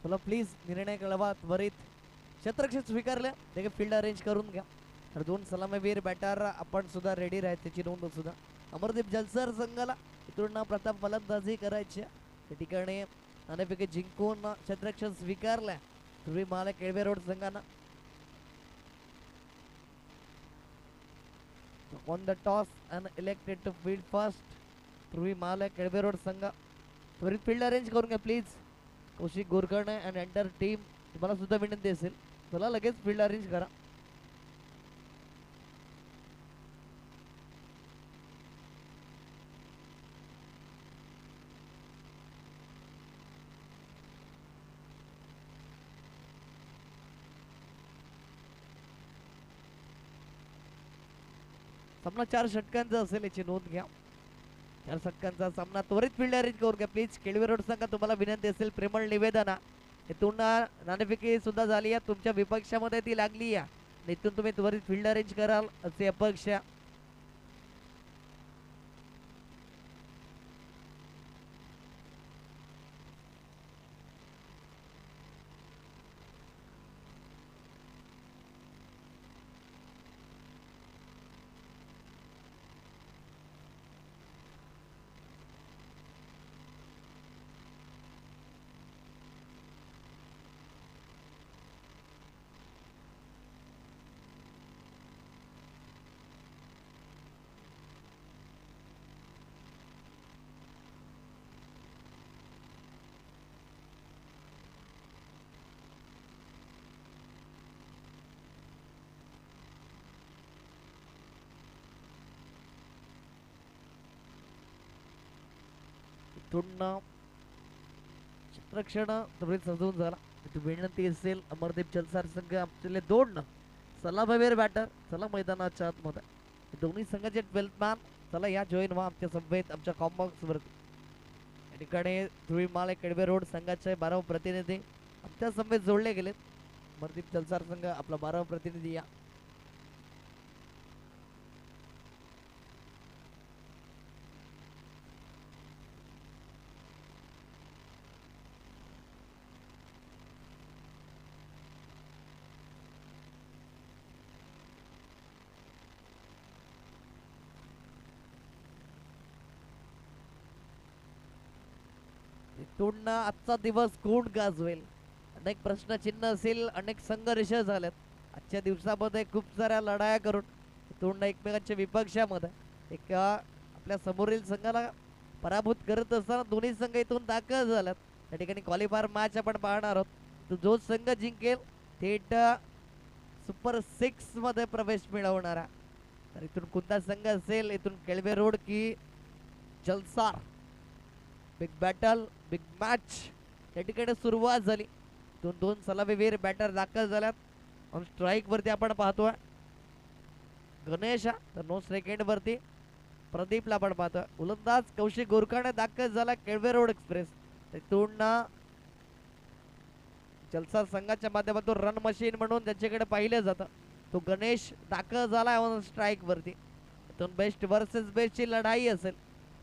मला प्लीज निर्णय कळवा त्वरित. क्षेत्ररक्षण स्वीकारलं ते फील्ड अरेंज करून घ्या. तर 2 सलामीवीर बॅटर आपण सुद्धा रेडी राहत त्याची नोंद सुद्धा. अमरदीप जलसर संघाला इथून प्रथम फलंदाजी करायची. त्या ठिकाणी नाणेफेकी जिंकून क्षेत्ररक्षण स्वीकारलं तुम्ही मला केळवे रोड संघानं. On the toss and elected to field first तुम्ही मला केळवे रोड संघ. त्वरित फील्ड अरेंज करून घ्या please. Kaushik Gorkarne and entire team तुम्हाला सुद्धा विनंती असेल चला लगेच फील्ड अरेंज करा. सामना 4 षटकांचा असेल याची नोंद घ्या. 4 षटकांचा सामना त्वरित फील्ड अरेंज करून घ्या प्लीज. केळवे रोड संघ तुम्हाला विनंती असेल प्रेमळ निवेदन इथून नाणेफेकी सुद्धा झाली आहे तुमच्या विपक्षामध्ये ती लागली आहे. इथून तुम्ही त्वरित फील्ड अरेंज कराल असे अपेक्षा. क्षेत्ररक्षण त्वरित सजवून झाला. विनंती असेल अमरदीप जलसार संघ आपले 2 सलामीवीर बॅटर चला मैदानाच्या आतमध्ये. दोन्ही संघाचे 12 मॅन चला या जॉईन व्हा आमच्या समवेत आमच्या कॉम्बॉक्स वरती. या ठिकाणी तुम्ही माले केळवे रोड संघाचे 12 प्रतिनिधी आमच्या समवेत जोडले गेलेत. अमरदीप जलसार संघ आपला 12 प्रतिनिधी या. इथून आजचा दिवस कोण गाजवेल अनेक प्रश्नचिन्ह असेल. अनेक संघर्ष झालेत आजच्या दिवसामध्ये. खूप साऱ्या लढाया करून इथून एकमेकांच्या विपक्षामध्ये एक आपल्या समोरील संघाला पराभूत करत असताना दोन्ही संघ इथून दाखल झाल्यात. त्या ठिकाणी क्वालिफायर मॅच आपण पाहणार आहोत. तो जो संघ जिंकेल थेट सुपर 6 मध्ये प्रवेश मिळवणारा. तर इथून कोणता संघ असेल इथून केळवे रोड की Jalsar. Big battle big match या ठिकाणी सुरुवात झाली. 2 सलामीवीर बॅटर दाखल झाल्यात. ऑन स्ट्राईक वरती आपण पाहतोय गणेश तर नो सेकंड वरती प्रदीपला आपण पाहतोय. उलंदाज कौशिक गोरकाणे दाखल झाला केळवे रोड एक्सप्रेस. तिथून जलसा संघाच्या माध्यमातून रन मशीन म्हणून ज्याच्याकडे पाहिलं जातं तो गणेश दाखल झाला ऑन स्ट्राईक वरती. इथून बेस्ट वर्सेस बेस्ट ची लढाई असेल.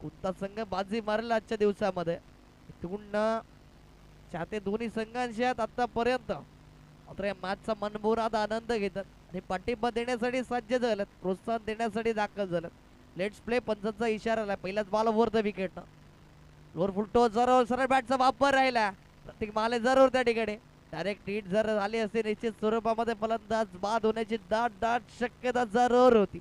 कोणता संघ बाजी मारेल आजच्या दिवसामध्ये इथून चाहते दोन्ही संघांशी आतापर्यंत मात्र या मॅचचा मनमुराद आनंद घेतात आणि पाठिंबा देण्यासाठी सज्ज झालेत. प्रोत्साहन देण्यासाठी दाखल झालेत. लेट्स प्ले पंचांचा इशारा आला. पहिल्याच ball over the wicket lower full toss जरूर सरळ बॅटचा वापर राहिला. प्रत्येक माले जरूर त्या ठिकाणी डायरेक्ट हिट जर झाली असते निश्चित स्वरूपामध्ये फलंदाज बाद होण्याची दाट शक्यता जरूर होती.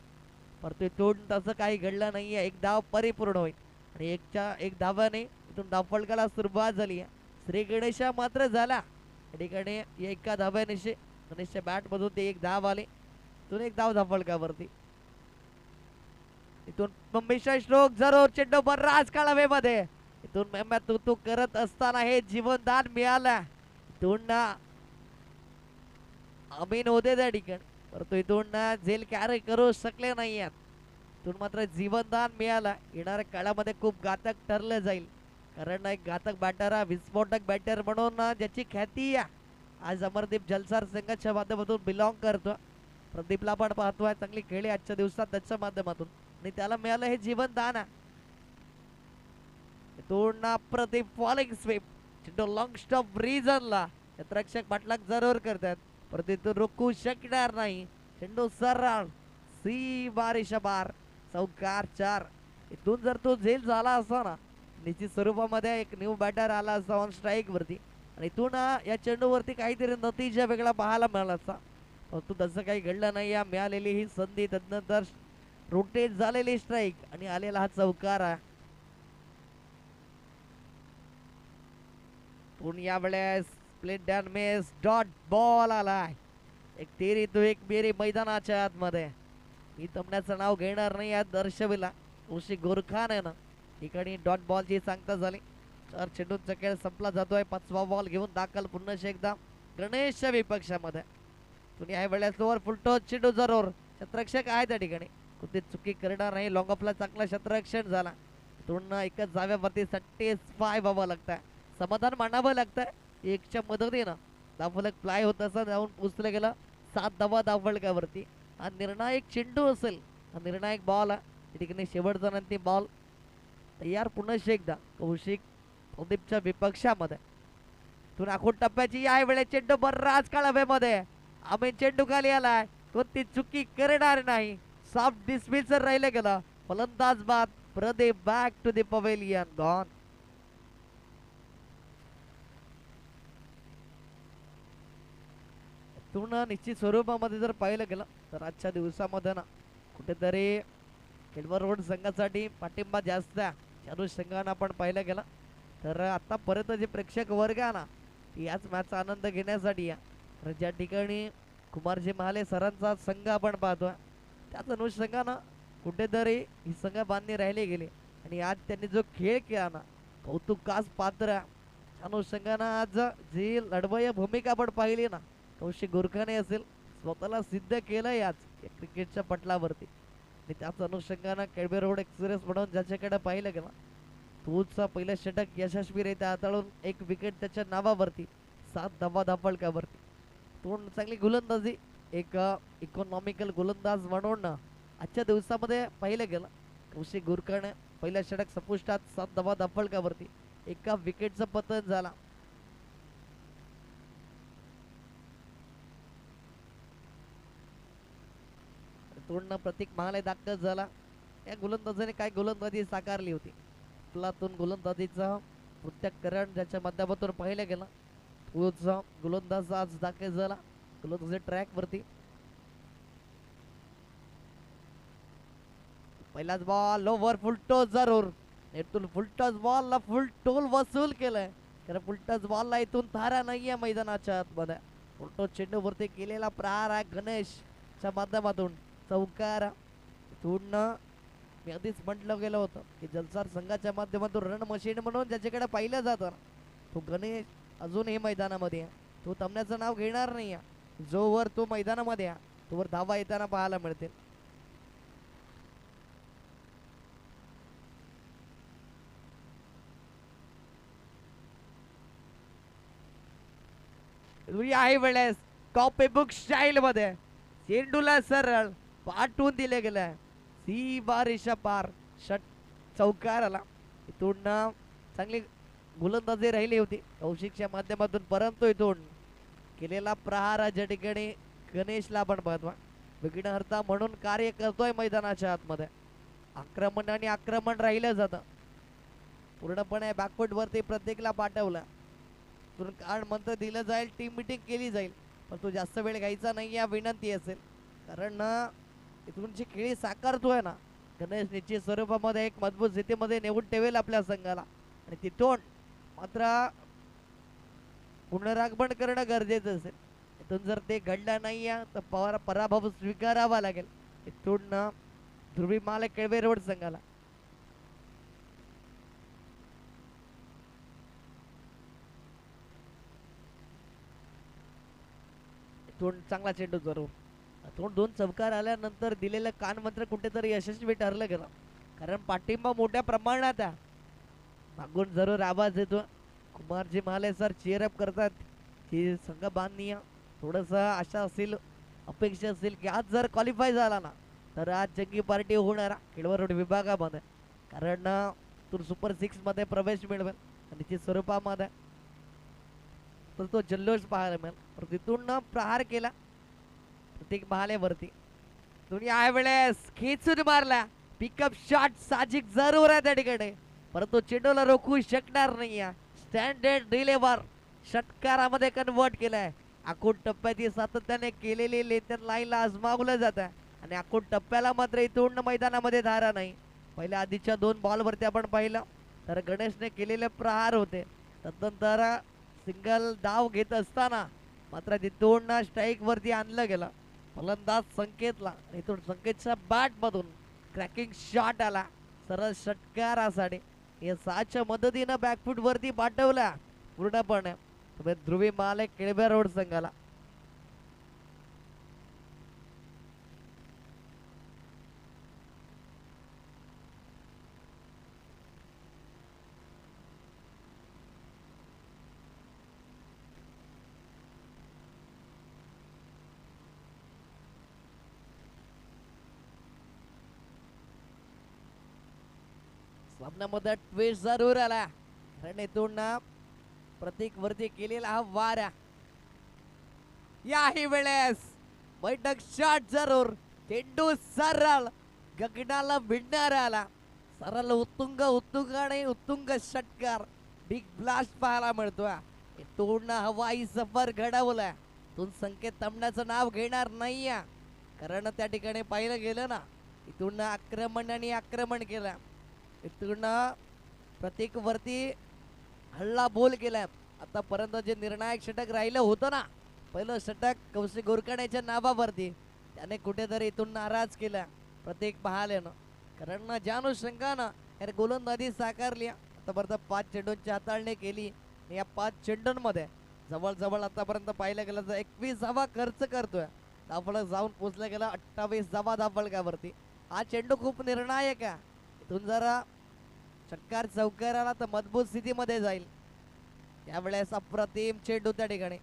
परंतु इथून तसं काही घडलं नाहीये. एक धाव परिपूर्ण होईल आणि एक धावाने इथून धावफलकाला सुरुवात झाली आहे. श्री गणेशा मात्र झाला या ठिकाणी एका धाव्यानिशी गणेशच्या बॅट मधून ते एक धाव आले. इथून एक धाव धावफलकावरती. इथून मुंबईचा स्ट्रोक जरूर चेंडू बर्राच काळावेमध्ये इथून मेहनत तू करत असताना हे जीवनदान मिळालं. इथून अमीन होते त्या ठिकाणी परंतु इथून झेल कॅरी करू शकले नाही आहेत. इथून मात्र जीवनदान मिळालं. येणाऱ्या काळामध्ये खूप घातक ठरलं जाईल कारण एक घातक बॅटर विस्फोटक बॅटर म्हणून ज्याची ख्याती आज अमरदीप जलसार संघाच्या माध्यमातून बिलॉंग करतो. प्रदीपला पण पाहतोय चांगली खेळी आजच्या दिवसात त्याच्या माध्यमातून आणि त्याला मिळालं हे जीवनदान. इथून प्रदीप फॉलिंग स्वीप चेंडू लॉंग स्टॉप रिजनला क्षेत्ररक्षक पाठलाग जरूर करतात, परंतु इथून रोखू शकणार नाही. चेंडू सरळ सी बारीशा बार, चौकार 4. इथून जर तो झेल झाला असता ना, निश्चित स्वरूपामध्ये एक न्यू बॅटर आला असता ऑन स्ट्राईक वरती आणि इथून या चेंडूवरती काहीतरी नतीजा वेगळा पाहायला मिळाला असता, परंतु तसं काही घडलं नाही. या मिळालेली ही संधी तदनंतर रोटेट झालेली स्ट्राईक आणि आलेला हा चौकार आहे. पण यावेळेस plate dan mess dot ball आलाय. एक तेरी तो एक मेरी मैदानाच्या आतमध्ये. मी तमण्याचं नाव घेणार नाही यात दर्शविला उशी गोरखान आहे ना. ठिकाणी डॉट बॉलची सांगता झाली. 4 चेंडूंचा खेळ संपला जातोय. 5वा बॉल घेऊन दाखल पुन्हा एकदा गणेशच्या विपक्षामध्ये. तुम्ही या वेळेस लोअर फुलटॉस चेंडू जरूर क्षेत्ररक्षक आहे त्या ठिकाणी, कुठे चुकी करणार नाही. लॉंग ऑफला चांगला क्षेत्ररक्षण झाला. पूर्ण एकच जाव्यावरती सॅटिस्फाय व्हावं लागतंय, समाधान मानावं लागतंय. एकच्या मदतीनं धावफलक फ्लाय होत असं जाऊन पोचलं गेलं 7 धावा धावफलकावरती. हा निर्णायक चेंडू असेल, हा निर्णायक बॉल आहे त्या ठिकाणी. शेवटचा नंतर बॉल तयार पुन्हा एकदा कौशिक प्रदीपच्या विपक्षामध्ये. तून आखून टप्प्याची या वेळेस चेंडू बर्राच काळ हवेमध्ये. आम्ही चेंडू खाली आलाय, कोणती चुकी करणार नाही. सॉफ्ट डिस्मिसर राहिलं गेलं. फलंदाज बाद. Pradeep back to the pavilion gone. तून निश्चित स्वरूपामध्ये जर पाहिलं गेलं तर आजच्या दिवसामध्ये ना कुठेतरी केळवर रोड संघासाठी पाठिंबा जास्त आहे. चालू संघानं आपण पाहिलं गेलं तर आतापर्यंत जे प्रेक्षक वर्ग आहे ना, याच मॅचचा आनंद घेण्यासाठी या तर ज्या ठिकाणी कुमारजी महाले सरांचा संघ आपण पाहतोय, त्याच अनुषंगानं कुठेतरी ही संघ बांधणी राहिली गेली आणि आज त्यांनी जो खेळ केला ना, कौतुकास पात्र. अनुषंगानं आज जी लढवय भूमिका आपण पाहिली ना, कौशिक गोरखाने असेल स्वतःला सिद्ध केलं याच क्रिकेटच्या पटलावरती. आणि त्याच अनुषंगानं केळवे रोड एक्सप्रेस म्हणून ज्याच्याकडे पाहिलं गेलं तोच पहिलं षटक यशस्वीरित्या हाताळून एक विकेट त्याच्या नावावरती. 7 धावा धावफलकावरती. तोंड चांगली गोलंदाजी, एक इकॉनॉमिकल गोलंदाज म्हणून आजच्या दिवसामध्ये पाहिलं गेलं कौशिक गोरखाने पहिल्या षटक संपुष्टात 7 धावा धावफलकावरती. एका विकेटचं पतन झाला. तोंड प्रतीक महाले दाखल झाला. या गोलंदाजाने काय गोलंदाजी साकारली होती. आपलातून गोलंदाजीचा पृथक्करण ज्याच्या माध्यमातून पाहिलं गेलं तोच गोलंदाज आज दाखल झाला गोलंदाजी ट्रॅक वरती. पहिलाच बॉल ओव्हर फुलटॉस जरूर. नेटून फुलटॉस बॉलला फुल टोल वसूल केलंय, कारण फुलटॉस बॉलला इथून थारा नाहीये मैदानाच्या आतमध्ये. फुलटॉस चेंडू वरती केलेला प्रहार आहे गणेशच्या माध्यमातून चौकार. इथून मी आधीच म्हटलं गेलं होतं की जलसार संघाच्या माध्यमातून रन मशीन म्हणून ज्याच्याकडे पाहिलं जातं तो गणेश अजूनही मैदानामध्ये आहे. तो थांबण्याचं नाव घेणार नाही आहे. जोवर तो मैदानामध्ये आहे तोवर धावा येताना पाहायला मिळते. आहे वेळेस कॉपी बुक स्टाईल मध्ये चेंडूला सरळ पाठवून दिले गेलं. सी बारीशा पार षट चौकार आला. इथून चांगली गोलंदाजी राहिली होती कौशिकच्या माध्यमातून, परंतु इथून केलेला प्रहार ज्या ठिकाणी गणेशला आपण पाहतो विघ्नहर्ता म्हणून कार्य करतोय मैदानाच्या आतमध्ये. आक्रमण आणि आक्रमण राहिलं जातं पूर्णपणे बॅकफुट वरती प्रत्येकला पाठवलं. कारण मंत्र दिलं जाईल, टीम मिटिंग केली जाईल, पण तो जास्त वेळ घ्यायचा नाही या विनंती असेल. कारण इथून जी खेळी साकारतोय ना गणेश निश्चित स्वरूपामध्ये एक मजबूत स्थितीमध्ये नेऊन ठेवेल आपल्या संघाला. आणि तिथून मात्र पुनरागमन करणं गरजेचं असेल. इथून जर ते घडलं नाही तर पराभव स्वीकारावा लागेल. इथून ध्रुवी माल केळवे रोड संघाला. इथून चांगला चेंडू जरूर. इथून 2 चौकार आल्यानंतर दिलेलं कानमंत्र कुठेतरी यशस्वी ठरलं गेलं, कारण पाठिंबा मोठ्या प्रमाणात आहे. मागून जरूर आवाज येतो. कुमारजी महाले सर चेअरअप करतात की संघ बांधणी थोडस आशा असेल, अपेक्षा असेल की आज जर क्वालिफाय झाला ना तर आज जंगी पार्टी होणार केळवर रोड विभागामध्ये. कारण तो सुपर 6 मध्ये प्रवेश मिळवेल निश्चित स्वरूपामध्ये. तर तो जल्लोष पाहायला मिळाला. तिथून प्रहार केला प्रतीक महालेवरती. दुनिया वेळेस खेचून मारला. पिकअप शॉट साजिक जरूर आहे त्या ठिकाणी, परंतु चेंडूला रोखू शकणार नाही. स्टँडर्ड डिलेवर षटकारामध्ये कन्वर्ट केलाय. आखूड टप्प्यात सातत्याने केलेली लेथन लाईनला आजमावलं जात आहे आणि आखूड टप्प्याला मात्र इथून मैदानामध्ये धारा नाही. पहिल्या आधीच्या 2 बॉलवरती आपण पाहिलं तर गणेशने केलेले प्रहार होते. तदनंतर सिंगल धाव घेत असताना मात्र तिथून स्ट्राईक वरती आणलं गेलं. फलंदाज संकेतला, इथून संकेतच्या बॅट मधून क्रॅकिंग शॉट आला सरळ षटकारासाठी. या 6च्या मदतीनं बॅकफूट वरती पाठवला पूर्णपणे ध्रुवी माले केळबे रोड संघाला. सामन्यामध्ये ट्विस्ट जरूर आला, कारण इथून प्रतीक वरती केलेला हा वारा. याही वेळेस बैठक शॉट जरूर, चेंडू सरळ गगनाला भिडणारा आला. सरळ उत्तुंग आणि उत्तुंग षटकार, बिग ब्लास्ट पाहायला मिळतोय. इथून हवाई सफर घडवलाय. इथून संकेत थांबण्याचं नाव घेणार नाही, कारण त्या ठिकाणी पाहिलं गेलं ना, इथून आक्रमण केलं. इथून प्रतीक वरती हल्ला बोल केलाय. आतापर्यंत जे निर्णायक षटक राहिलं होतं ना, पहिलं षटक कौशिक गोरखाण्याच्या नावावरती, त्याने कुठेतरी इथून नाराज केला प्रतीक महालेनं, कारण ज्या अनुषंगानं याने गोलंदाजी साकारली. आतापर्यंत 5 चेंडूंची हाताळणी केली आणि या 5 चेंडूंमध्ये जवळजवळ आतापर्यंत पाहिलं गेलं तर 21 धावा खर्च करतोय. धावफलक जाऊन पोचलं गेलं 28 धावा धावफलकावरती. हा चेंडू खूप निर्णायक आहे. इथून जरा षटकार चौकाराला तर मजबूत स्थितीमध्ये जाईल. त्यावेळेस अप्रतिम चेंडू त्या ठिकाणी,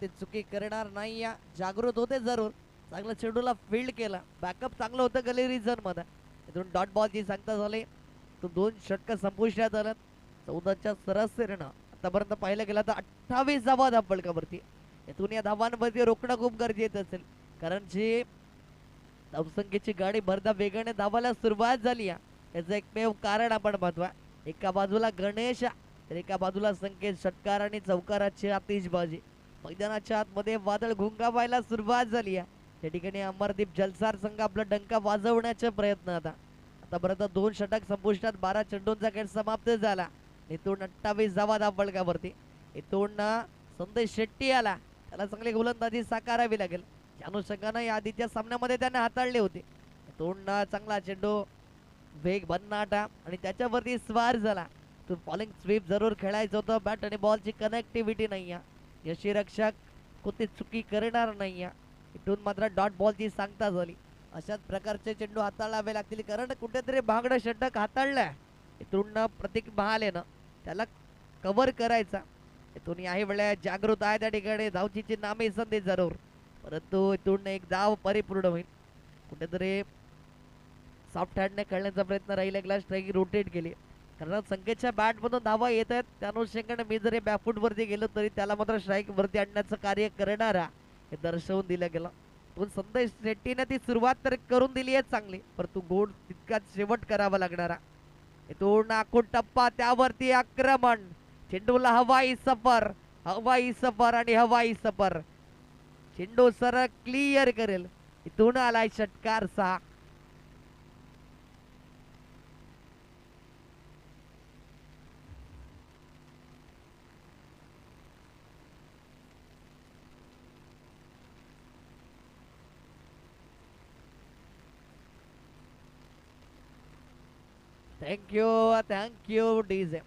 ते चुकी करणार नाही. जागृत होते जरूर, चांगलं चेंडूला फील्ड केला, बॅकअप चांगलं होतं गली रिझन मध्ये. इथून डॉट बॉलची सांगता झाली. तो 2 षटक संपुष्टात आलं. 14च्या सरासरीनं आतापर्यंत पाहिलं गेलं तर 28 धावा धावफलकावरती. इथून या धावांवरती रोखणं खूप गरजेचं असेल, कारण जी धावसंख्येची गाडी भरदा वेगाने धावायला सुरुवात झाली आहे, याचं एकमेव कारण आपण पाहतोय. एका बाजूला गणेश तर एका बाजूला संकेत. षटकार आणि चौकाराची आतिषबाजी, मैदानाच्या आतमध्ये वादळ घुंगावायला सुरुवात झाली आहे. त्या ठिकाणी अमरदीप जलसार संघ आपला डंका वाजवण्याचा प्रयत्न आतापर्यंत 2 षटक संपुष्टात, 12 चेंडूंचा खेळ समाप्त झाला. इथून 28 धावा धावफलकावरती. इथून संदेश शेट्टी आला, त्याला चांगली गोलंदाजी साकारावी लागेल. त्या अनुषंगानं या आधीच्या सामन्यामध्ये त्याने हाताळले होते. इथून चांगला चेंडू, वेग भन्नाटा आणि त्याच्यावरती स्वार झाला. तो बॉलिंग स्वीप जरूर खेळायचं होतं. बॅट आणि बॉलची कनेक्टिव्हिटी नाही आहे. यष्टीरक्षक कोणती चुकी करणार नाही. इथून मात्र डॉट बॉलची सांगता झाली. अशाच प्रकारचे चेंडू हाताळावे लागतील, कारण कुठेतरी भागडं षटक हाताळलंय. इथून प्रतीक महालेनं त्याला कव्हर करायचा. इथून याही वेळेस जागृत आहे त्या ठिकाणी. धावची नामी संधी जरूर, परंतु इथून एक धाव परिपूर्ण होईल. कुठेतरी सॉफ्ट हँडने खेळण्याचा प्रयत्न राहिला गेला. स्ट्राईक रोटेट केली, कारण संकेतच्या बॅट मधून धावा येत आहेत. त्या अनुषंगाने मी जरी बॅकफूट वरती गेलो तरी त्याला मात्र स्ट्राईक वरती आणण्याचं कार्य करणारा हे दर्शवून दिलं गेलं. पण संदेश शेट्टीने ती सुरुवात तर करून दिली आहे चांगली, परंतु गोड तितकाच शेवट करावा लागणारा. इथून आखूड टप्पा, त्यावरती आक्रमण, चेंडूला हवाई सफर आणि हवाई सफर. चेंडू सरळ क्लिअर करेल. इथून आलाय षटकार 6. Thank you DJ.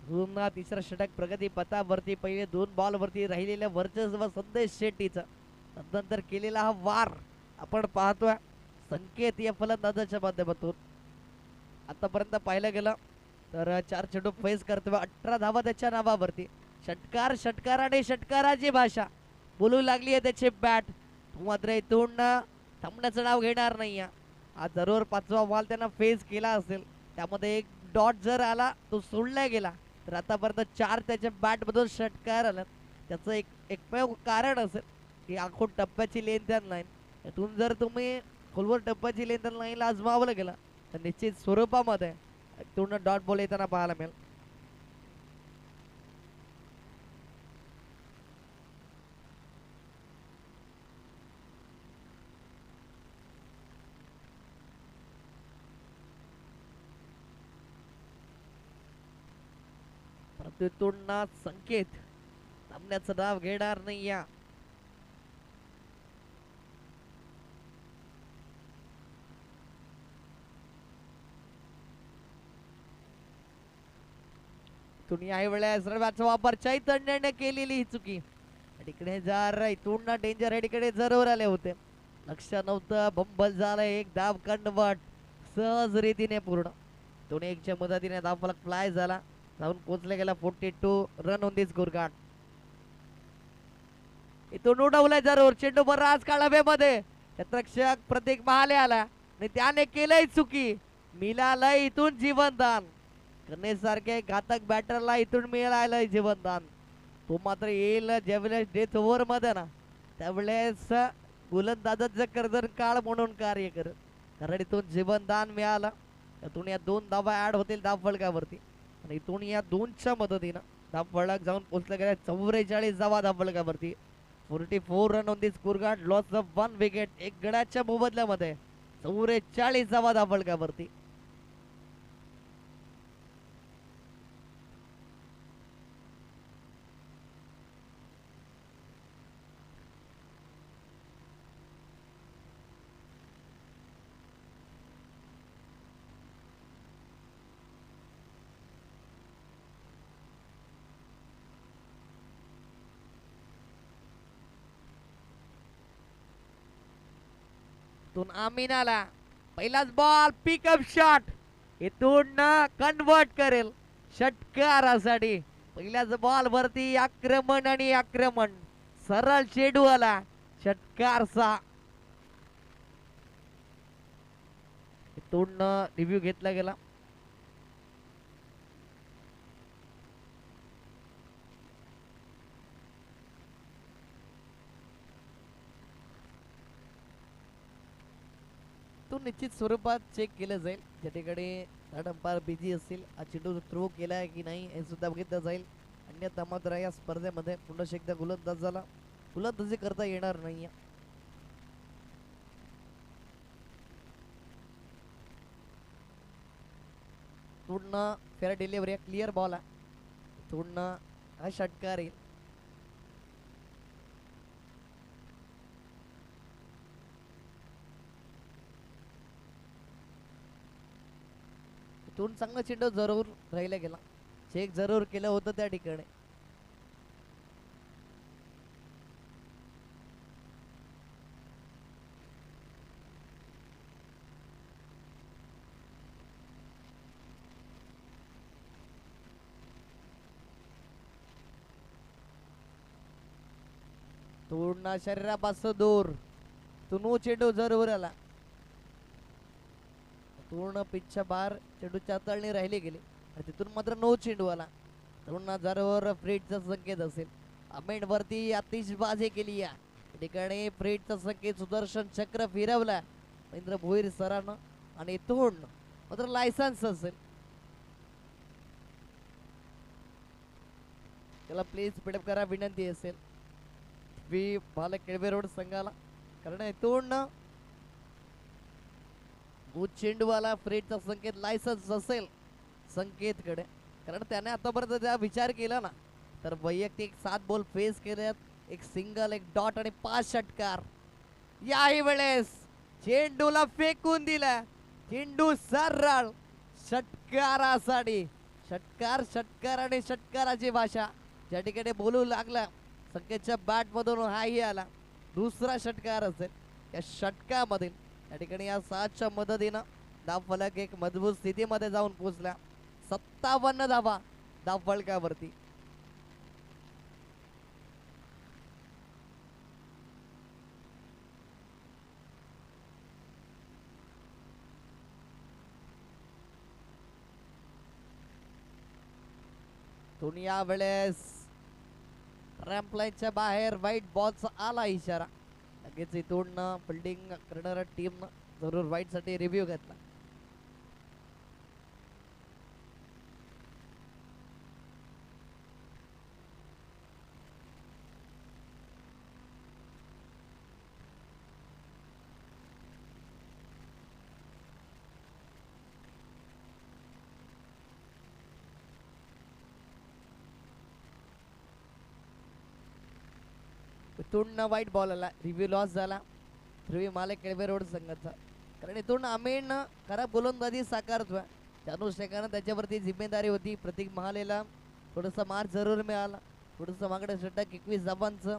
पुन्हा तिसरा षटक प्रगती पथावरती. पहिले 2 बॉलवरती राहिलेल्या वर्चस्व संदेश शेट्टीचा, नंतर केलेला हा वार आपण पाहतोय संकेत या फलंदाजाच्या माध्यमातून. आतापर्यंत पाहिलं गेलं तर 4 चेंडू फेस करतोय, 18 धावा त्याच्या नावावरती. षटकार आणि षटकाराची भाषा बोलू लागली आहे त्याची बॅट. मात्र इथून थांबण्याचं नाव घेणार नाही. आज जरूर 5वा बॉल त्यांना फेस केला असेल, त्यामध्ये एक डॉट जर आला तो सोडला गेला तर आतापर्यंत 4 त्याच्या बॅट मधून षटकार आला. त्याचं एकमेव कारण असेल की आखून टप्प्याची लेन लाईन. यातून जर तुम्ही खोलवर टप्प्याची लेन लाईनला आजमावलं गेला तर निश्चित स्वरूपामध्ये पूर्ण डॉट बॉल येताना पाहायला मिळेल. तिथून संकेत सामन्याचं नाव घेणार नाही या. तुम्ही आई वेळेस सर्वांचा वापर चैतन्याने केलेली ही चुकी. तिकडे जर इथून डेंजर हेड इकडे जरूर आले होते. लक्ष नव्हतं. बंबल झालं. एक धाव कन्वर्ट सहज रीतीने पूर्ण. 2-1च्या मदतीने धाव फलक फ्लाय झाला. जाऊन पोहोचले गेला 42 run on the score card. इथून उडवलाय जरूर चेंडू बराच काळाव्यामध्ये. क्षेत्ररक्षक प्रतीक महाले आला आणि त्याने केलंय चुकी. मिळालंय इथून जीवनदान. गणेश सारखे घातक बॅटरला इथून मिळालंय जीवनदान. तो मात्र येईल ज्यावेळेस डेथ ओव्हर मध्ये ना त्यावेळेस गोलंदाजाचं कर्जन काळ म्हणून कार्य करत. कारण इथून जीवनदान मिळालं. यातून या 2 धावा ऍड होतील धाव फलकावरती आणि इथून या 2च्या मदतीनं धाव फलक जाऊन पोहोचले गेले 44 धावा धाव फलकावरती. 44 run on the score card. Loss of 1 wicket. एक गड्याच्या मोबदल्यामध्ये 44 धावा धाव फलकावरती. आमीन आला. पहिलाच बॉल पिकअप शॉट इथून कन्वर्ट करेल षटकारासाठी. पहिल्याच बॉल वरती आक्रमण आणि आक्रमण. सरळ चेंडू आला षटकारचा. इथून रिव्ह्यू घेतला गेला. तो निश्चित स्वरूपात चेक केलं जाईल. ज्या ठिकाणी अंपायर बिझी असतील. हा चेंडू थ्रो केलाय की नाही हे सुद्धा बघितलं जाईल. अन्यथा मात्र या स्पर्धेमध्ये पुन्हा एकदा गोलंदाजाला गोलंदाजी करता येणार नाही. पूर्ण फेअर डिलिव्हरी क्लिअर बॉल आहे. पूर्ण हा षटकार येईल. इथून चांगला चेंडू जरूर राहिला गेला. चेक जरूर केलं होतं त्या ठिकाणी. पूर्ण शरीरापासून दूर तुनू चेंडू जरूर आला. पूर्ण पिचच्या बाहेर चेंडूच्या तळणी राहिली गेली आणि तिथून मात्र नो चेंडू आला. तरुण जरूर फ्रीटचा संकेत असेल. अमेंड वरती आतिषबाजी केली. या ठिकाणी फ्रीटचा संकेत सुदर्शन चक्र फिरवला महेंद्र भोईर सरांना आणि इथून मात्र लायसन्स असेल. त्याला प्लीज स्पीडअप करा विनंती असेल बालक केळवे रोड संघाला. कारण इथून चेंडूवाला फ्रेडचा संकेत लायसन्स असेल संकेत कडे. कारण त्याने आतापर्यंत ज्या विचार केला ना तर वैयक्तिक 7 बॉल फेस केल्यात. एक सिंगल एक डॉट आणि 5 षटकार. याही वेळेस चेंडूला फेकून दिला. चेंडू सरळ षटकारासाठी. षटकार षटकार आणि षटकाराची भाषा ज्या ठिकाणी बोलू लागला संकेतच्या बॅट मधून हाही आला. दुसरा षटकार असेल. या षटकामधील या ठिकाणी या 7च्या मदतीनं धाव फलक एक मजबूत स्थितीमध्ये जाऊन पोहोचला. 57 धावा धाव फलकावरती. इथून या वेळेस रॅम्पलाईनच्या बाहेर व्हाईट बॉलचा आला इशारा. लगेच इथून फिल्डिंग करणाऱ्या टीम जरूर व्हाईट साठी रिव्ह्यू घेतला. इथून व्हाईट बॉल आला. रिव्ह्यू लॉस झाला. ध्रुवी माले केळवे रोड संघाचा. कारण इथून अमीन खराब गोलंदाजी साकारतोय. त्या अनुषंगानं त्याच्यावरती जिम्मेदारी होती. प्रतीक महालेला थोडंसं मार जरूर मिळाला. थोडंसं मागडे षटक 21 धावांचं.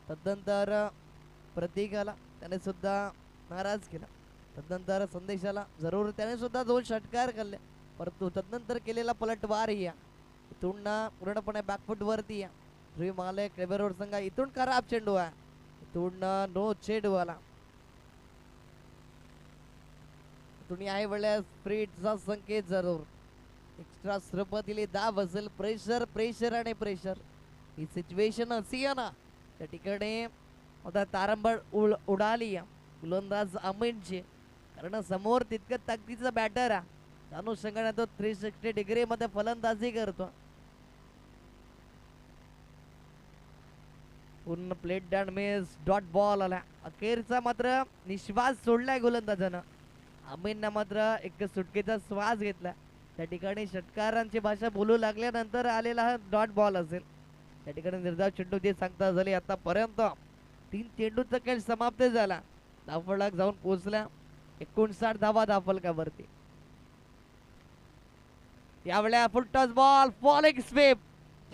तदनंतर प्रतीकाला त्याने सुद्धा नाराज केला. तदनंतर संदेशाला जरूर त्याने सुद्धा 2 षटकार केले. परंतु तदनंतर केलेला पलटवार या इथून पूर्णपणे बॅकफूट वरती या ध्रुवी माले केळवे रोड संघ. इथून खराब चेंडू आहे. इथून नो चेंडू आला. तुम्ही आहे वेळेस स्प्रिटचा संकेत जरूर. एक्स्ट्रा सुरुवातीला दाब असेल. प्रेशर प्रेशर आणि प्रेशर ही सिच्युएशन अशी आहे ना त्या ठिकाणी आता तारंबळ उडाली गोलंदाज अमीनची. कारण समोर तितकं ताकदीचा बॅटर आहे. त्या अनुषंगाने तो 360 डिग्री मध्ये फलंदाजी करतो. पूर्ण plate dan miss dot ball आला. अखेरचा मात्र निश्वास सोडलाय गोलंदाजानं. अमीननं मात्र एक सुटकेचा श्वास घेतला. त्या ठिकाणी षटकारांची भाषा बोलू लागल्यानंतर आलेला हा डॉट बॉल असेल. त्या ठिकाणी निर्धाव चेंडू जे सांगता झाले आतापर्यंत 3 चेंडूचा खेळ समाप्त झाला. धावफलक जाऊन पोहोचला 59 धावा धावफलकावरती. यावेळेला full toss ball falling sweep.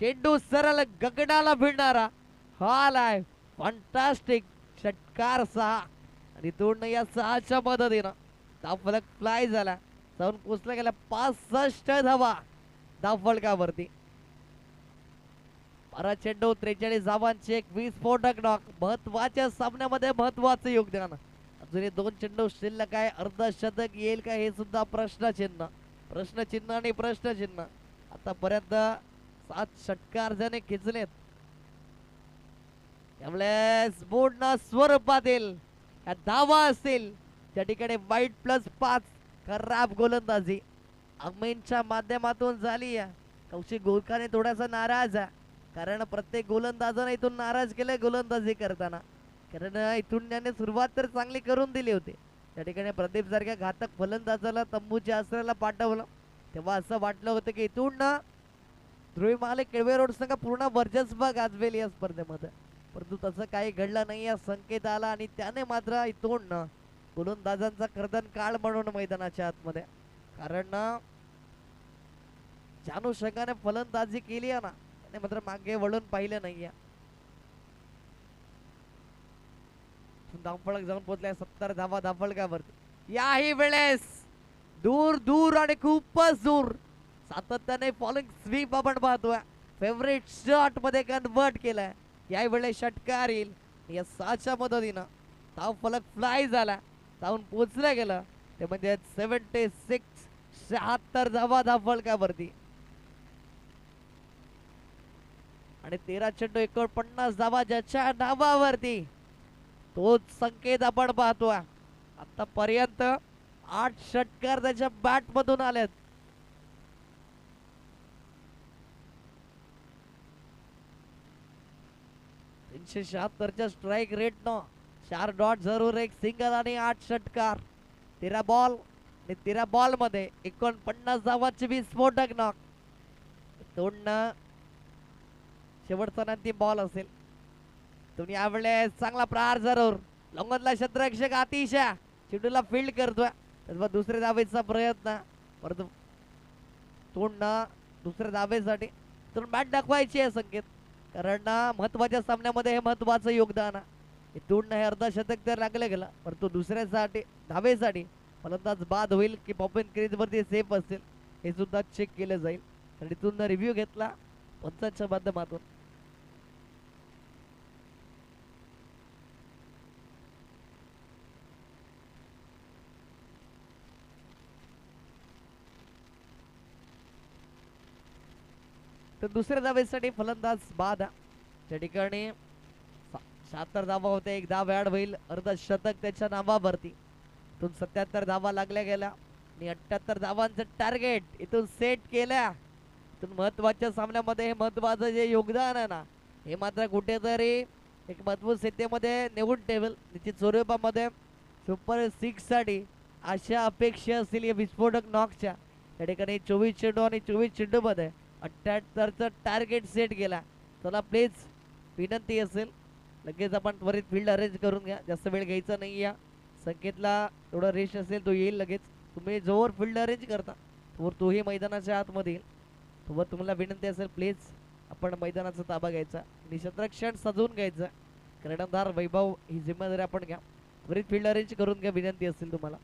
चेंडू सरळ गगनाला भिडणारा आलाय. फंटास्टिक षटकार 6 आणि इथून या 6च्या मदतीनं धावफलक फ्लाय झाला. जाऊन पोचला गेला 65 धावा धावफलकावरती. 12 चेंडू 43 धावांचे एक विस्फोटक नॉक. महत्वाच्या सामन्यामध्ये महत्वाचं योगदान. अजून 2 चेंडू शिल्लक आहे. अर्धशतक येईल का हे सुद्धा प्रश्नचिन्ह. प्रश्नचिन्ह आणि प्रश्नचिन्ह. आतापर्यंत 7 षटकार ज्याने खेचलेत. त्यावेळेस पूर्ण स्वरूपातील या धावा असतील. त्या ठिकाणी वाईट +5 खराब गोलंदाजी अमीनच्या माध्यमातून झाली. कौशिक गोरखाने थोडासा नाराज आहे. कारण प्रत्येक गोलंदाजाने इथून नाराज केलं गोलंदाजी करताना. कारण इथून त्याने सुरुवात तर चांगली करून दिली होती. त्या ठिकाणी प्रदीप सारख्या घातक फलंदाजाला तंबूच्या आसऱ्याला पाठवलं तेव्हा असं वाटलं होतं की इथून ध्रुवी माले केळवे रोड संघ पूर्ण वर्चस्व गाजवेल या स्पर्धेमध्ये. परंतु तसं काही घडलं नाही. या संकेत आला आणि त्याने मात्र इथून गोलंदाजांचा कर्दन काळ म्हणून मैदानाच्या आतमध्ये. कारण जानू संघाने फलंदाजी केली आहे ना त्याने मात्र मागे वळून पाहिलं नाहीये. धावफलक जाऊन पोहोचल्या 70 धावा धावफलकावरती. याही वेळेस दूर दूर आणि खूपच दूर सातत्याने फॉलिंग स्वीप आपण पाहतोय. फेवरेट शॉट मध्ये कन्वर्ट केलाय. याही वेळेस षटकार येईल. या 6च्या मदतीनं धावफलक फ्लाय झाला. जाऊन पोचलं गेलं ते म्हणजे 76 धावा धावफलकावरती. आणि 13 चेंडू 49 धावा ज्याच्या नावावरती तोच संकेत आपण पाहतोय. आतापर्यंत 8 षटकार त्याच्या बॅट मधून आलेत. .376 स्ट्राइक रेट न 4 डॉट जरूर एक सिंगल आणि 8 षटकार. 13 बॉल आणि 13 बॉल मध्ये 49 धावांची विस्फोटक नॉक. दोन शेवटचा अंतिम बॉल असेल. तुम्ही यावेळेस चांगला प्रहार जरूर. लंगोटला क्षेत्ररक्षक आतिश चेंडूला फील्ड करतोय. त्याचा दुसऱ्या धावेचा प्रयत्न परंतु तोंड दुसऱ्या धावेसाठी तर बॅट दाखवायची आहे संकेत. कारण महत्वाच्या सामन्यामध्ये हे महत्वाचं योगदान इथून हे अर्धशतक तर लागलं गेलं परंतु दुसऱ्यासाठी धावेसाठी फलंदाज बाद होईल की पॉपिन क्रीज वरती सेफ असेल हे सुद्धा चेक केलं जाईल. आणि इथून रिव्ह्यू घेतला पंचांच्या माध्यमातून. दुसऱ्या धावेसाठी फलंदाज बाद. त्या ठिकाणी 76 धावा होते, एक धाव ऍड होईल, अर्धशतक त्याच्या नावावरती. इथून 77 धावा लागल्या गेल्या आणि 78 धावांचं टार्गेट इथून सेट केल्या. इथून महत्वाच्या सामन्यामध्ये हे महत्वाचं जे योगदान आहे ना, हे मात्र कुठेतरी एक मजबूत स्थितीमध्ये नेऊन ठेवेल. निश्चित स्वरूपामध्ये सुपर 6 साठी अशा अपेक्षा असतील या विस्फोटक नॉकच्या. त्या ठिकाणी 24 चेंडू आणि 24 चेंडू मध्ये 78चं टार्गेट सेट केला. चला प्लीज विनंती असेल लगेच आपण त्वरित फील्ड अरेंज करून घ्या, जास्त वेळ घ्यायचा नाही. या संकेतला थोडा रेस्ट असेल तो येईल लगेच. तुम्ही जोवर फील्ड अरेंज करता तोवर तोही मैदानाच्या आतमध्ये येईल. तोवर तुम्हाला विनंती असेल प्लीज आपण मैदानाचा ताबा घ्यायचा आणि क्षेत्ररक्षण सजवून घ्यायचं. कर्णधार वैभव ही जिम्मेदारी आपण घ्या. त्वरित फील्ड अरेंज करून घ्या विनंती असेल तुम्हाला.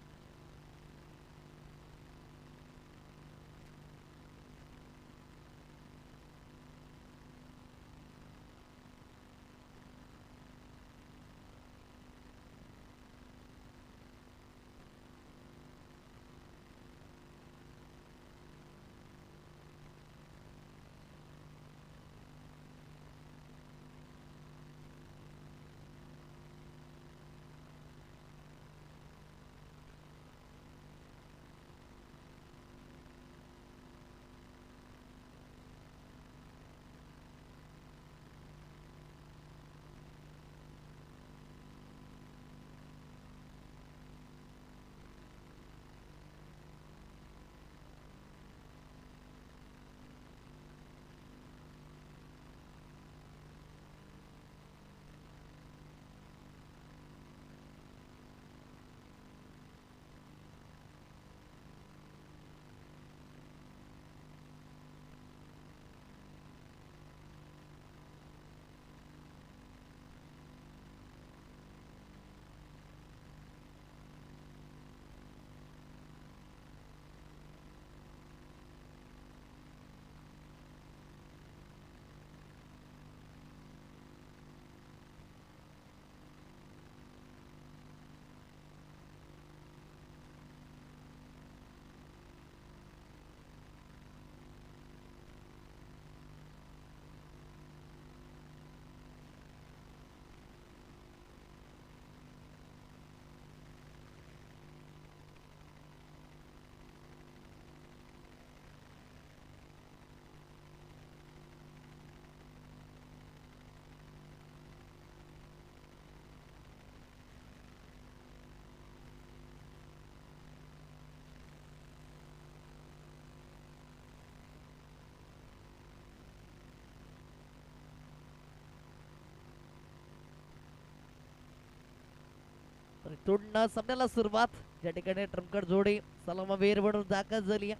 तोडणं सामन्याला सुरुवात. ज्या ठिकाणी ट्रम्पकट जोडी सलामवीर म्हणून दाखल झाली.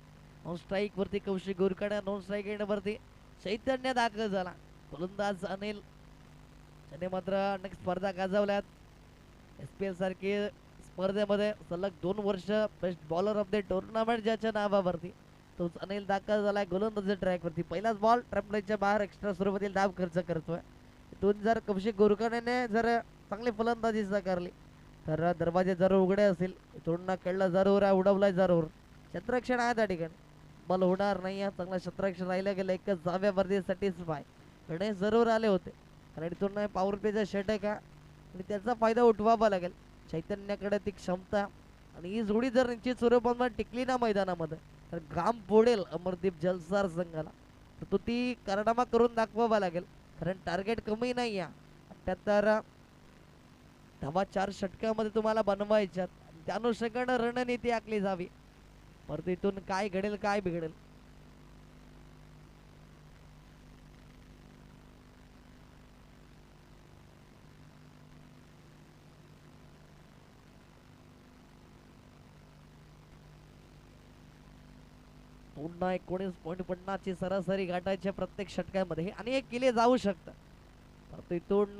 ऑन स्ट्राईक वरती कौशिक गोरकडे, नॉन स्ट्राईक एंडवरती चैतन्य दाखल झाला. फलंदाज अनिल त्याने मात्र अनेक स्पर्धा गाजवल्यात. SPL सारखी स्पर्धेमध्ये सलग 2 वर्ष best bowler of the tournament ज्याच्या नावावरती तोच अनिल दाखल झालाय गोलंदाजी ट्रॅक वरती. पहिलाच बॉल ट्रॅम्पलाईनच्या बाहेर एक्स्ट्रा स्वरूपातील धाव खर्च करतोय. इथून जर कौशिक गोरकडे जर चांगली फलंदाजी साकारली तर दरवाजे जरूर उघडे असतील. इथून खेळला जरूर आहे, उडवलाय जरूर. क्षेत्ररक्षण आहे त्या ठिकाणी, बल होणार नाही. चांगला क्षेत्ररक्षण राहिलं गेलं एकच जाव्यावरती सॅटिस्फाय. गणेश जरूर आले होते कारण इथून पॉवर प्लेचा षटक आहे आणि त्याचा फायदा उठवावा लागेल. चैतन्याकडे ती क्षमता आणि ही जोडी जर निश्चित स्वरूपात टिकली ना मैदानामध्ये तर घाम फोडेल अमरदीप जलसार संघाला. तर तो ती कारनामा करून दाखवावा लागेल कारण टार्गेट कमी नाही आहे. 78 धावा 4 षटकामध्ये तुम्हाला बनवायच्यात. त्या अनुषंगाने रणनीती आखली जावी. परत इथून काय घडेल काय बिघडेल. पुन्हा 19.50 ची सरासरी गाठायच्या प्रत्येक षटकामध्ये आणि हे केले जाऊ शकतं. परत इथून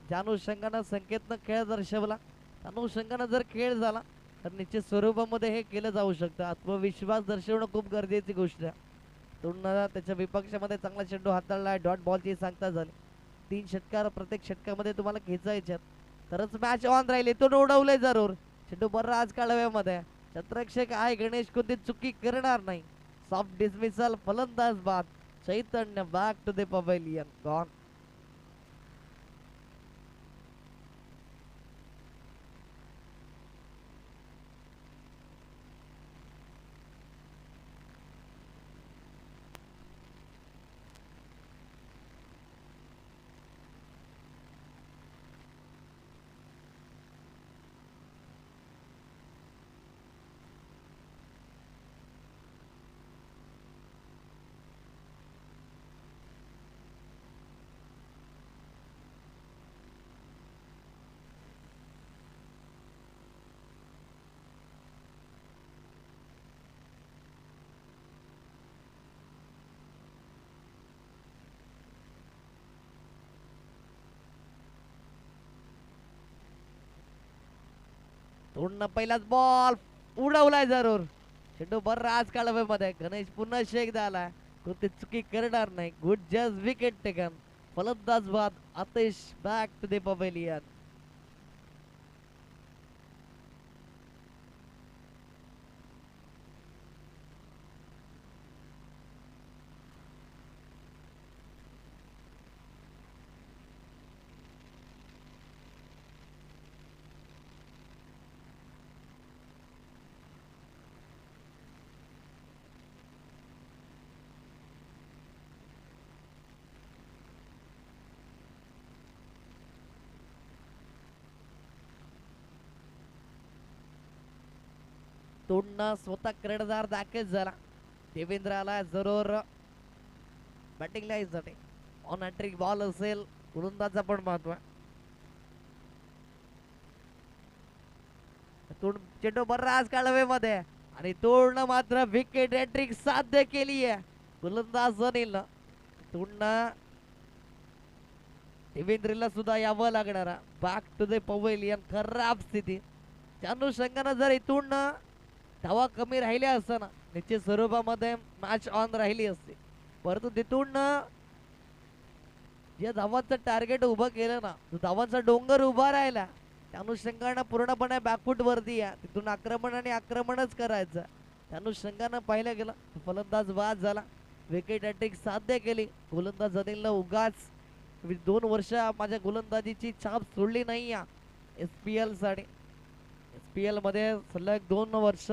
ज्या अनुषंगानं संकेतनं खेळ दर्शवला त्या अनुषंगानं जर खेळ झाला तर निश्चित स्वरूपामध्ये हे केलं जाऊ शकतं. आत्मविश्वास दर्शवणं खूप गरजेची गोष्ट आहे. इथून त्याच्या विपक्षामध्ये चांगला चेंडू हाताळला. डॉट बॉलची सांगता झाली. 3 षटकार प्रत्येक षटकामध्ये तुम्हाला खेचायच्यात तरच मॅच ऑन राहील. इथून उडवलंय जरूर चेंडू बरं आज काढव्यामध्ये. क्षेत्ररक्षक आहे गणेश कोणती चुकी करणार नाही. सॉफ्ट डिसमिसल, फलंदाज बाद. Chaitanya back to the pavilion. Gone. तोडणं पहिलाच बॉल उडवलाय जरूर. चेंडू बर आज मध्ये गणेश पुन्हा शेकदा आलाय. कोणती चुकी करणार नाही. Good just wicket taken. फलंदाज बाद Atish back to the pavilion. तोडणं स्वतः कर्णधार दाखल झाला. देवेंद्र आला जरूर बॅटिंग लाईनसाठी. ऑन हॅट्रिक बॉल असेल गोलंदाजा पण महत्व. चेंडू बर्राच मध्ये आणि तोडणं मात्र विकेट हॅट्रिक साध्य केली आहे गोलंदाज अनिल. तोडणं देवेंद्रला सुद्धा यावं लागणार. Back to the pavilion. खराब स्थिती. त्या अनुषंगानं जर इथून धावा कमी राहिल्या असताना निश्चित स्वरूपामध्ये मॅच ऑन राहिली असते. परंतु तिथून जे धावांचं टार्गेट उभं केलं ना, जो धावांचा डोंगर उभा राहिला त्या अनुषंगानं पूर्णपणे बॅकफूट वरती आहे. तिथून आक्रमण आणि आक्रमणच करायचं. त्या अनुषंगानं पाहिलं गेलं फलंदाज बाद झाला. विकेट हॅट्रिक साध्य केली. गोलंदाज अनिलनं उगाच 2 वर्ष माझ्या गोलंदाजीची छाप सोडली नाही या SPL साठी. SPL मध्ये सलग 2 वर्ष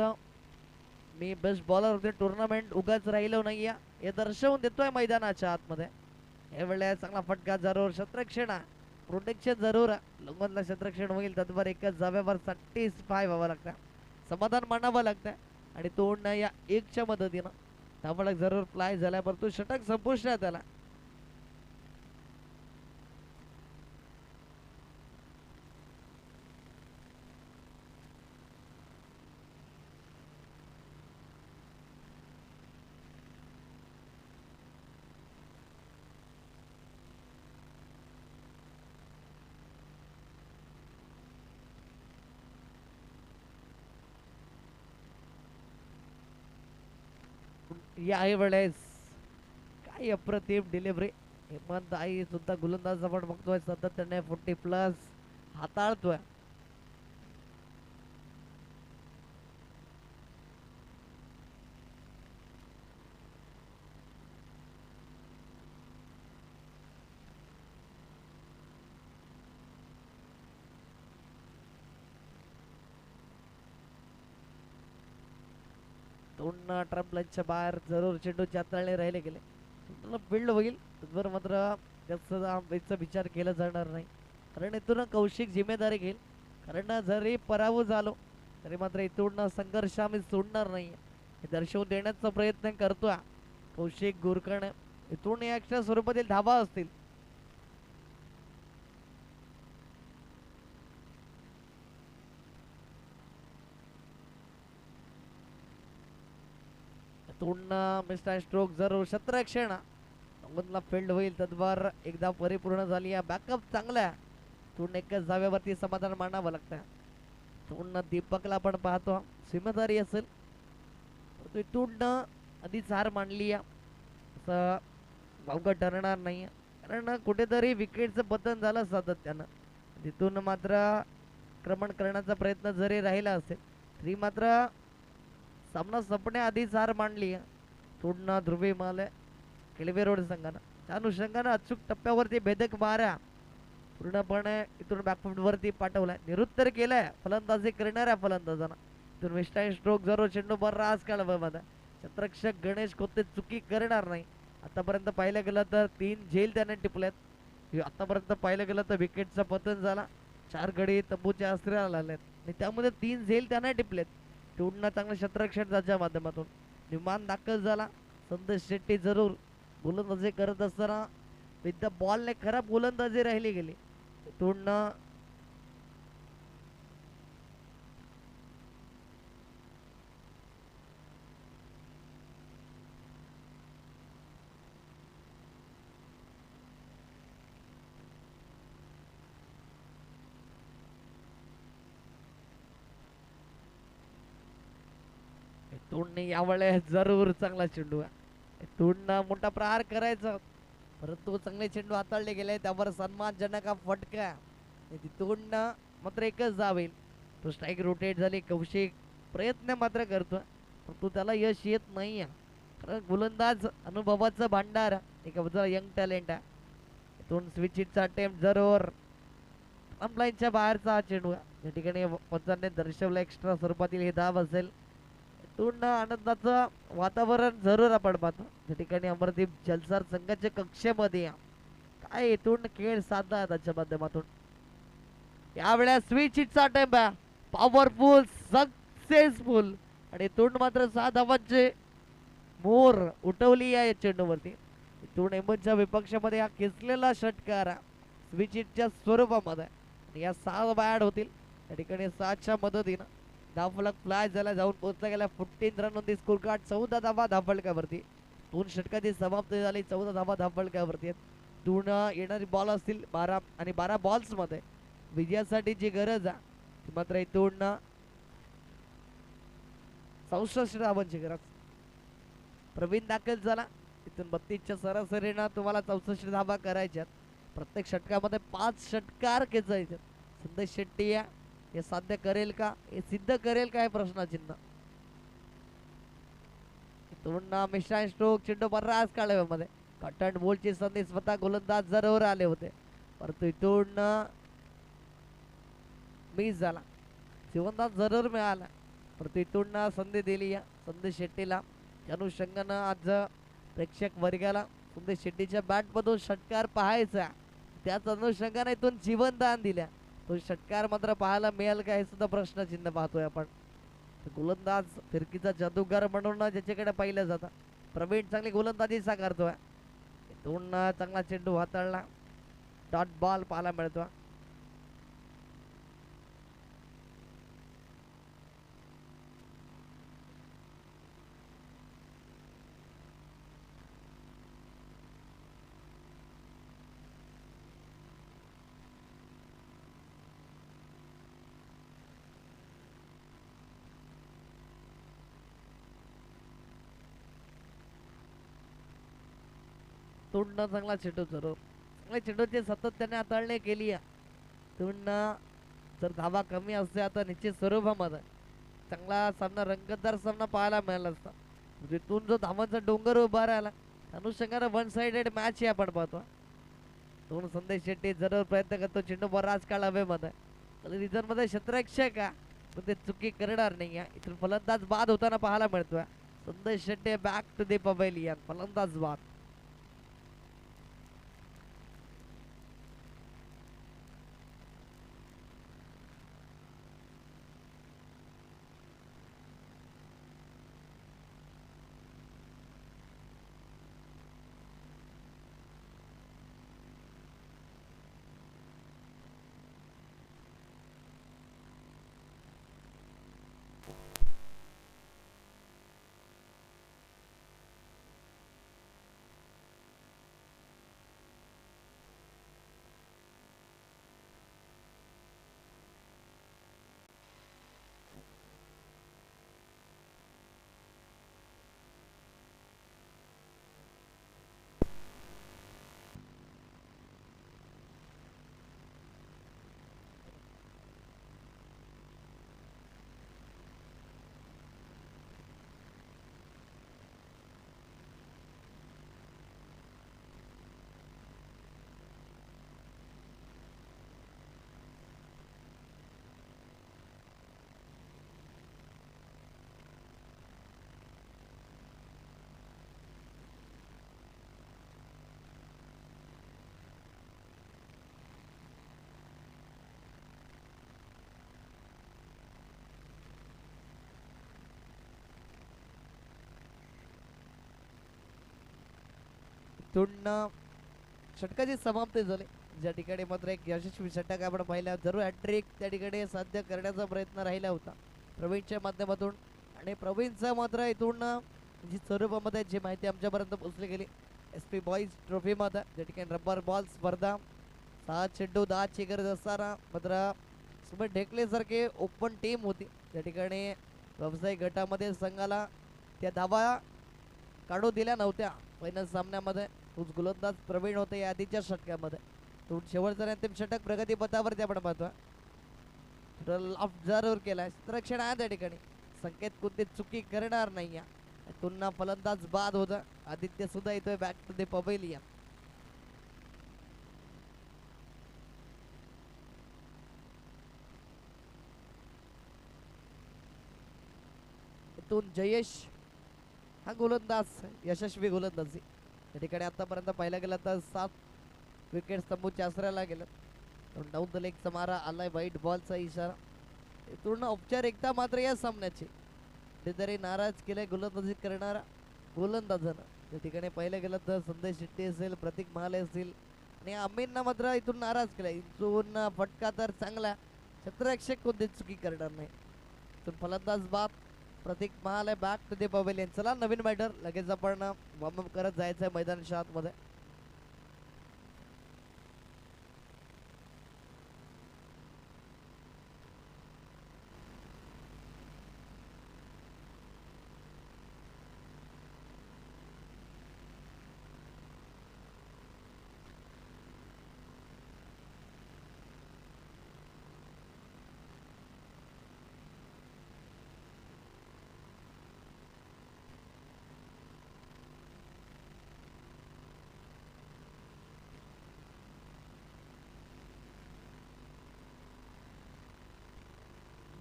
मी बेस्ट बॉलर होते. टुर्नामेंट उगाच राहिलो नाही हे दर्शवून देतोय मैदानाच्या आतमध्ये. यावेळेस चांगला फटका जरूर. क्षेत्ररक्षण प्रोटेक्शन जरूर. लंगोनला क्षेत्ररक्षण होईल तत्पर एकच जाव्यावर 35 व्हावं लागतं. समाधान मानावं लागतं आणि तोडणं या 1च्या मदतीनं धावळक जरूर फ्लाय झाला. परंतु षटक संपुष्टात आला. याही वेळेस काय अप्रतिम डिलिव्हरी. हेमंत आई सुद्धा गोलंदाज आपण बघतोय सातत्याने 40+ हाताळतोय. ट्रम्पलाईनच्या बाहेर जरूर चेंडूची हाताळणी राहिले गेले. फील्ड होईल बरं मात्र जास्त विचार केला जाणार नाही. कारण इथून कौशिक जिम्मेदारी घेईल. कारण जरी पराभव झालो तरी मात्र इथून संघर्ष आम्ही सोडणार नाही हे दर्शवून देण्याचा प्रयत्न करतोय कौशिक गुरकर्णे. इथून या स्वरूपातील धावा असतील. मिस्टर स्ट्रोक जरूर. क्षेत्ररक्षण मधला फील्ड होईल तद्वार एकदा परिपूर्ण झाली. बॅकअप चांगला. तून एकच जाव्यावरती समाधान मानावं लागतं. तून दीपकला पण पाहतो जिम्मेदारी असेल. तून आधीच हार मांडली असं अवघड ठरणार नाही. कारण कुठेतरी विकेटचं पतन झालं सातत्यानं. तिथून मात्र आक्रमण करण्याचा प्रयत्न जरी राहिला असेल तरी मात्र सामना संपण्याआधीच हार मांडली. तोडणं ध्रुवी माले केळवे रोड संघानं. त्या अनुषंगानं अचूक टप्प्यावरती भेदक मारा पूर्णपणे इथून बॅकफूट वरती पाठवलाय, निरुत्तर केलाय फलंदाजी करणाऱ्या फलंदाजांना. इथून मिस्टाईन स्ट्रोक जरूर चेंडू बराच काळ मध्ये क्षेत्ररक्षक गणेश कोणते चुकी करणार नाही. आतापर्यंत पाहिलं गेलं तर 3 झेल त्याने टिपल्यात. आतापर्यंत पाहिलं गेलं तर विकेटचा पतन झाला, 4 गडी तंबूच्या अस्त्राला आलेत आणि त्यामध्ये 3 झेल त्याने टिपलेत. टूडनं चांगलं क्षेत्ररक्षण त्याच्या माध्यमातून विमान दाखल झाला. संदेश शेट्टी जरूर गोलंदाजी करत असताना विथ द बॉलने खराब गोलंदाजी राहिली गेली. टूडनं तोडणे यावेळेस जरूर चांगला चेंडू आहे. तोडणं मोठा प्रहार करायचा परंतु चांगले चेंडू हाताळले गेले, त्यावर सन्मानजनक फटका. तोडणं मात्र एकच जावेल. तो स्ट्राईक रोटेट झाली. कौशिक प्रयत्न मात्र करतो परंतु त्याला यश येत नाही. कारण गोलंदाज अनुभवाचं भांडार, एका बाजूला यंग टॅलेंट आहे. इथून स्विचिटचा अटेम्प्ट जरूर लाईनच्या बाहेरचा हा चेंडू या ठिकाणी पंचांनी दर्शवलं एक्स्ट्रा स्वरूपातील हे धाव असेल. इथून आनंदाचं वातावरण जरूर आपण पाहतो. त्या ठिकाणी अमरदीप जलसार संघाच्या कक्षेमध्ये काय इथून खेळ साधला त्याच्या माध्यमातून. यावेळेस स्विच हिटचा अटेम्प्ट आहे, पॉवरफुल सक्सेसफुल आणि इथून मात्र 6 धावांचे मोर उठवली या चेंडूवरती. इथून एमनच्या विपक्षामध्ये हा खेचलेला षटकार स्विच हिटच्या स्वरूपामध्ये या 6 बॅड होतील. त्या ठिकाणी 7च्या मदतीनं धावफलक फ्लाय झाला, जाऊन पोहोचला गेला 14 run on the score card. 14 धावा धावफलकावरती, 2 षटकाची समाप्ती झाली. 14 धावा धावफलकावरती आहेत. दोन येणारी बॉल असतील 12 आणि 12 बॉल्स मध्ये विजयासाठी जी गरज आहे ती मात्र इथून 64 धावांची गरज. प्रवीण दाखल झाला. इथून 32च्या सरासरीनं तुम्हाला 64 धावा करायच्यात. प्रत्येक षटकामध्ये 5 षटकार खेचायचे. संदेश शेट्टी हे साध्य करेल का, हे सिद्ध करेल का, हे प्रश्नचिन्ह. इथून मिस्टाईन स्ट्रोक चेंडू बराच काळव्यामध्ये कट अँड बोलची संधी स्वतः गोलंदाज जरूर आले होते परंतु इथून मिस झाला. जीवनदान जरूर मिळाला परंतु इथून संधी दिली या संदेश शेट्टीला. अनुषंगानं आज प्रेक्षक वर्गाला संदेश शेट्टीच्या बॅट मधून षटकार पाहायचा, त्याच अनुषंगाने इथून जीवनदान दिल्या. तो षटकार मात्र पाहायला मिळेल का हे सुद्धा प्रश्नचिन्ह पाहतोय आपण. गोलंदाज फिरकीचा जादूगार म्हणून ज्याच्याकडे पाहिलं जातं. प्रवीण चांगली गोलंदाजी साकारतोय. इथून चांगला चेंडू हाताळला, डॉट बॉल पाहायला मिळतोय. तोंडनं चांगला चेंडू जरूर चांगल्या चेंडूची सातत्याने हाताळणी केली आहे. तोंडनं जर धावा कमी असते आता निश्चित स्वरूपामध्ये चांगला सामना, रंगतदार सामना पाहायला मिळाला असता. जिथून जो धावांचा डोंगर उभा राहिला अनुषंगाने 1 साइडेड मॅच ही आपण पाहतो. दोन संदेश शेट्टी जरूर प्रयत्न करतो, चेंडू बराच काळ हवेमध्ये रिझन मध्ये क्षेत्ररक्षक ते चुकी करणार नाही. इथून फलंदाज बाद होताना पाहायला मिळतोय. Sandesh Shetty back to the pavilion, फलंदाज बाद. इथून षटकाची समाप्ती झाली, ज्या ठिकाणी मात्र एक यशस्वी षटक आपण पाहिला. जरूर हॅट्रिक त्या ठिकाणी साध्य करण्याचा प्रयत्न राहिला होता प्रवीणच्या माध्यमातून. आणि प्रवीणचा मात्र इथून जी स्वरूपामध्ये जी माहिती आमच्यापर्यंत पोहोचली गेली SP बॉईज ट्रॉफीमध्ये, ज्या ठिकाणी रबर बॉल स्पर्धा 6 चेंडू 10 ची गरज असताना मात्र सुमित ढेकले सारखे ओपन टीम होती, त्या ठिकाणी व्यावसायिक गटामध्ये संघाला त्या धावा काढू दिल्या नव्हत्या पहिल्या सामन्यामध्ये. तोच गोलंदाज प्रवीण होते या आधीच्या षटकामध्ये. तो शेवटचा अंतिम षटक प्रगती पथावरती आपण पाहतोय. लॉफ्ट जरूर केलाय, क्षेत्ररक्षण आहे त्या ठिकाणी, संकेत कोणती चुकी करणार नाही. पुन्हा फलंदाज बाद होता, आदित्य सुद्धा येतोय बॅक टू द पवेलियन. इथून जयेश हा गोलंदाज, यशस्वी गोलंदाजी. त्या ठिकाणी आतापर्यंत पाहिला गेला तर 7 विकेट तंबूच्या आसऱ्याला गेलं. डाऊन द लेगचा मारा आलाय, व्हाईट बॉलचा इशारा. इथून औपचारिकता मात्र या सामन्याची कुठेतरी नाराज केलंय गोलंदाजी करणारा गोलंदाजानं. त्या ठिकाणी पाहिलं गेलं तर संदेश शेट्टी असेल, प्रतीक महाले असतील आणि अमीनना मात्र इथून नाराज केलाय. इथून फटका तर चांगला, क्षेत्ररक्षक कोणती चुकी करणार नाही. इथून फलंदाज बाद, Prateek Mahale back to the pavilion. चला नवीन बॅटर, लगेच आपण वॉर्मअप करत जायचंय मैदानाच्या आतमध्ये.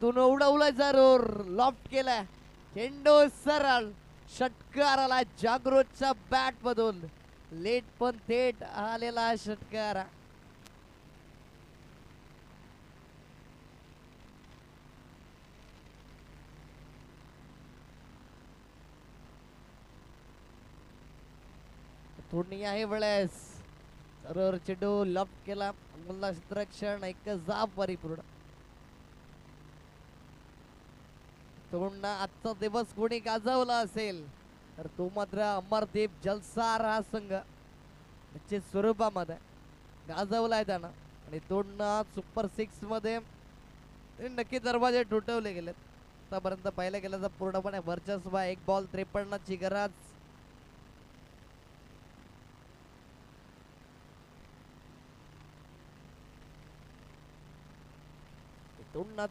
दोन उडवला जरूर, लॉफ्ट केलाय, चेंडू सरळ षटकाराला जागृतच्या बॅट मधून. लेट पण थेट आलेला षटकार. थोडी आहे वेळेस जरूर चेंडू लॉफ्ट केला, क्षेत्ररक्षण एक जाब परिपूर्ण. आजचा दिवस कोणी गाजवला असेल तर तो मात्र अमरदीप जलसार हा संघ स्वरूपामध्ये गाजवलाय त्यानं. आणि सुपर 6 मध्ये नक्की दरवाजे तुटवले गेलेत. आतापर्यंत पाहिलं गेलं तर पूर्णपणे वर्चस्व. 1 बॉल 53 ची गरज.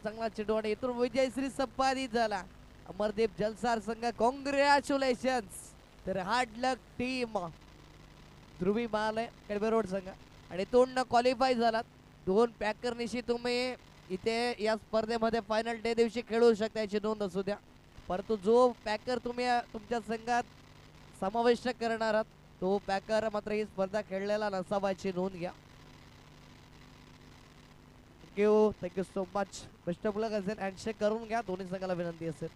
चांगला चेंडू आणि इथून विजयश्री संपादित झाला. अमरदीप जलसार संघ कॉंग्रॅच्युलेशन्स. तर हार्ड लक टीम ध्रुवी महाले कडबे रोड संघ. आणि इथून क्वालिफाय झालात. 2 पॅकरनिशी तुम्ही इथे या स्पर्धेमध्ये फायनल डे दिवशी खेळू शकता, याची नोंद असू द्या. परंतु जो पॅकर तुम्ही तुमच्या संघात समाविष्ट करणार आहात तो पॅकर मात्र ही स्पर्धा खेळलेला नसावा, याची नोंद घ्या. Thank you so much. Best of luck असेल, हँडशेक करून घ्या, दोन्ही संघाला विनंती असेल.